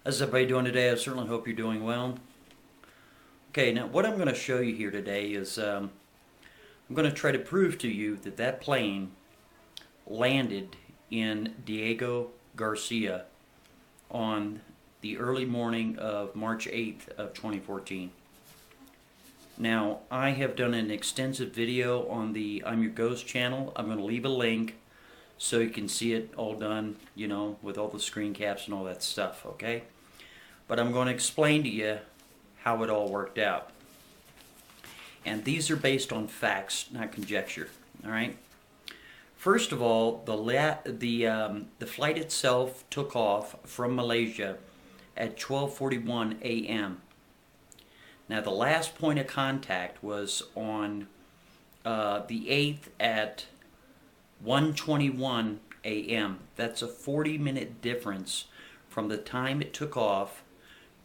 How's everybody doing today? I certainly hope you're doing well. Okay, now what I'm going to show you here today is I'm going to try to prove to you that that plane landed in Diego Garcia on the early morning of March 8th of 2014. Now, I have done an extensive video on the I'm Your Ghost channel. I'm going to leave a link so you can see it all done, with all the screen caps and all that stuff, okay? But I'm going to explain to you how it all worked out. And these are based on facts, not conjecture, all right? First of all, the flight itself took off from Malaysia at 12:41 a.m. Now, the last point of contact was on the 8th at 1:21 a.m. That's a 40-minute difference from the time it took off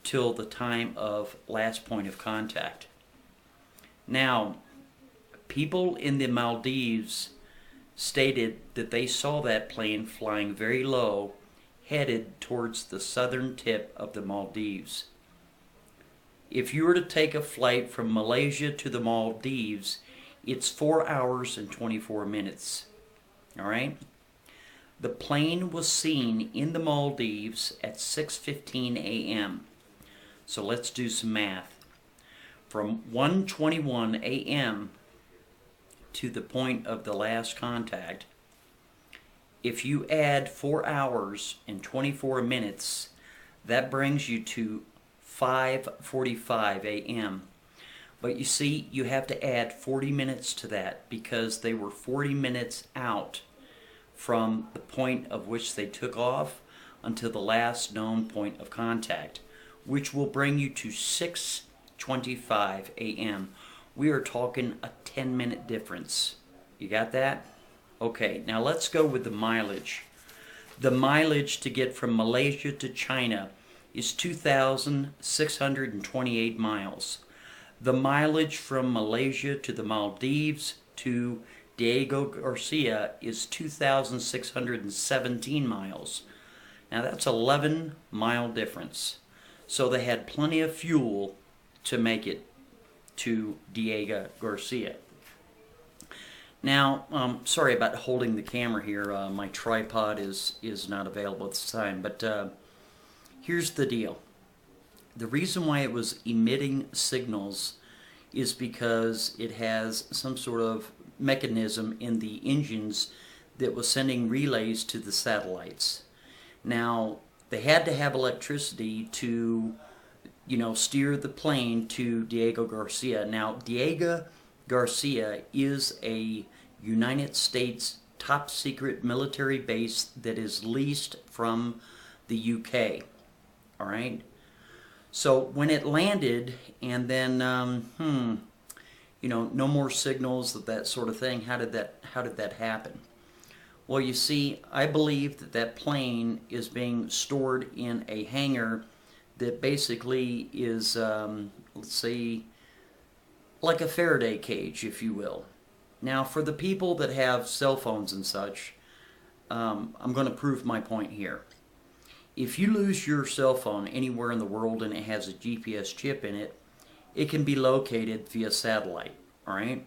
till the time of last point of contact. Now, people in the Maldives stated that they saw that plane flying very low, headed towards the southern tip of the Maldives. If you were to take a flight from Malaysia to the Maldives, it's 4 hours and 24 minutes. All right? The plane was seen in the Maldives at 6:15 a.m. So let's do some math. From 1:21 a.m. to the point of the last contact, if you add 4 hours and 24 minutes, that brings you to 5:45 a.m. But you see, you have to add 40 minutes to that because they were 40 minutes out from the point of which they took off until the last known point of contact, which will bring you to 6:25 a.m. We are talking a 10-minute difference. You got that? Okay, now let's go with the mileage. The mileage to get from Malaysia to China is 2,628 miles. The mileage from Malaysia to the Maldives to Diego Garcia is 2,617 miles. Now that's 11-mile difference. So they had plenty of fuel to make it to Diego Garcia. Now, sorry about holding the camera here. My tripod is not available at this time. But here's the deal. The reason why it was emitting signals is because it has some sort of mechanism in the engines that was sending relays to the satellites. Now, they had to have electricity to, steer the plane to Diego Garcia. Now, Diego Garcia is a United States top secret military base that is leased from the UK. All right? So when it landed and then, no more signals, that sort of thing, how did that happen? Well, you see, I believe that plane is being stored in a hangar that basically is, let's say, like a Faraday cage, if you will. Now, for the people that have cell phones and such, I'm going to prove my point here. If you lose your cell phone anywhere in the world and it has a GPS chip in it, it can be located via satellite, all right?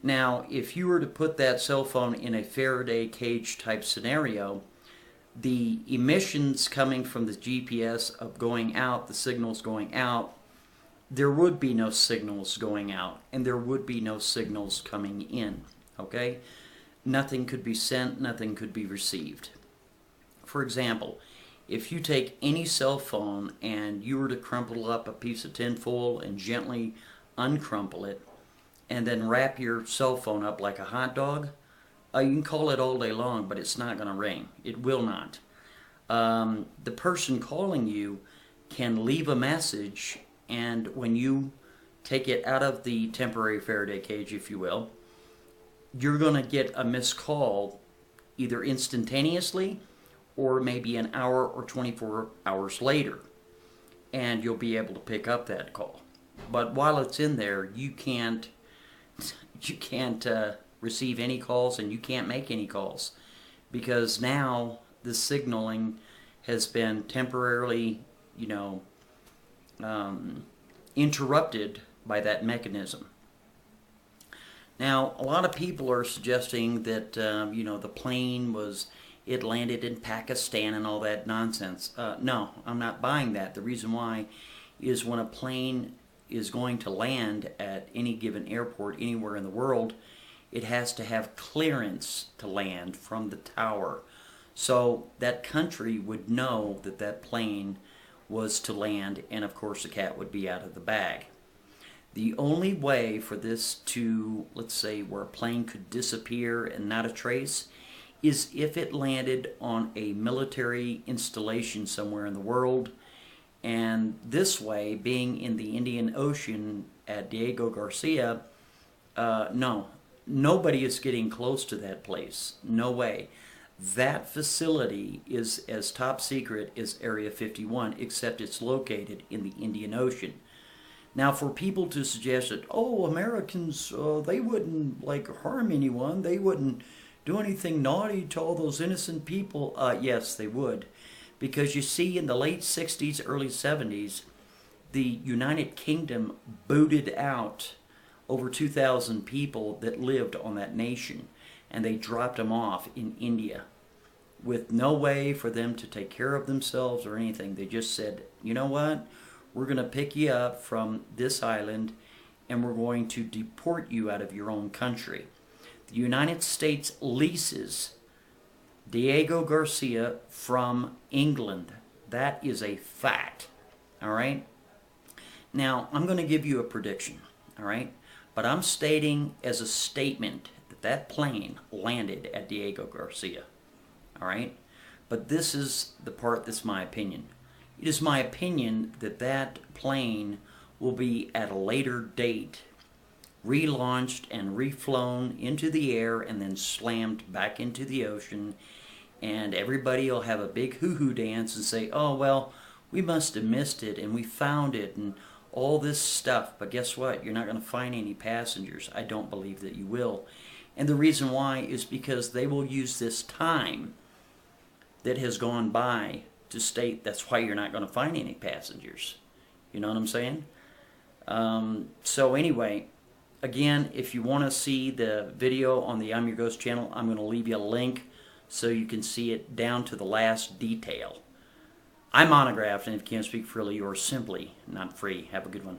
Now, if you were to put that cell phone in a Faraday cage type scenario, the emissions coming from the GPS of going out, the signals going out, there would be no signals going out, and there would be no signals coming in, okay? Nothing could be sent, nothing could be received. For example, if you take any cell phone and you were to crumple up a piece of tinfoil and gently uncrumple it, and then wrap your cell phone up like a hot dog, you can call it all day long, but it's not going to ring. It will not. The person calling you can leave a message, and when you take it out of the temporary Faraday cage, if you will, you're going to get a missed call either instantaneously or maybe an hour or 24 hours later, and you'll be able to pick up that call. But while it's in there, you can't receive any calls and you can't make any calls because now the signaling has been temporarily, interrupted by that mechanism. Now, a lot of people are suggesting that, the plane it landed in Pakistan and all that nonsense. No, I'm not buying that. The reason why is when a plane is going to land at any given airport anywhere in the world, it has to have clearance to land from the tower. So that country would know that that plane was to land, and of course the cat would be out of the bag. The only way for this to, let's say, where a plane could disappear and not a trace, is if it landed on a military installation somewhere in the world, and this way, being in the Indian Ocean at Diego Garcia, no, nobody is getting close to that place. No way. That facility is as top secret as Area 51, except it's located in the Indian Ocean. Now, for people to suggest that, oh, Americans, they wouldn't harm anyone, they wouldn't do anything naughty to all those innocent people, yes, they would. Because you see, in the late 60s, early 70s, the United Kingdom booted out over 2,000 people that lived on that nation, and they dropped them off in India with no way for them to take care of themselves or anything. They just said, you know what? We're going to pick you up from this island and we're going to deport you out of your own country. The United States leases Diego Garcia from England. That is a fact. All right? Now, I'm going to give you a prediction. All right? But I'm stating as a statement that that plane landed at Diego Garcia. All right? But this is the part that's my opinion. It is my opinion that that plane will be at a later date relaunched and reflown into the air and then slammed back into the ocean, and everybody will have a big hoo-hoo dance and say, oh, well, we must have missed it and we found it and all this stuff. But guess what? You're not going to find any passengers. I don't believe that you will. And the reason why is because they will use this time that has gone by to state that's why you're not going to find any passengers. You know what I'm saying? So anyway, again, if you want to see the video on the I'm Your Ghost channel, I'm going to leave you a link so you can see it down to the last detail. I'm Montagraph, and if you can't speak freely, you are simply not free. Have a good one.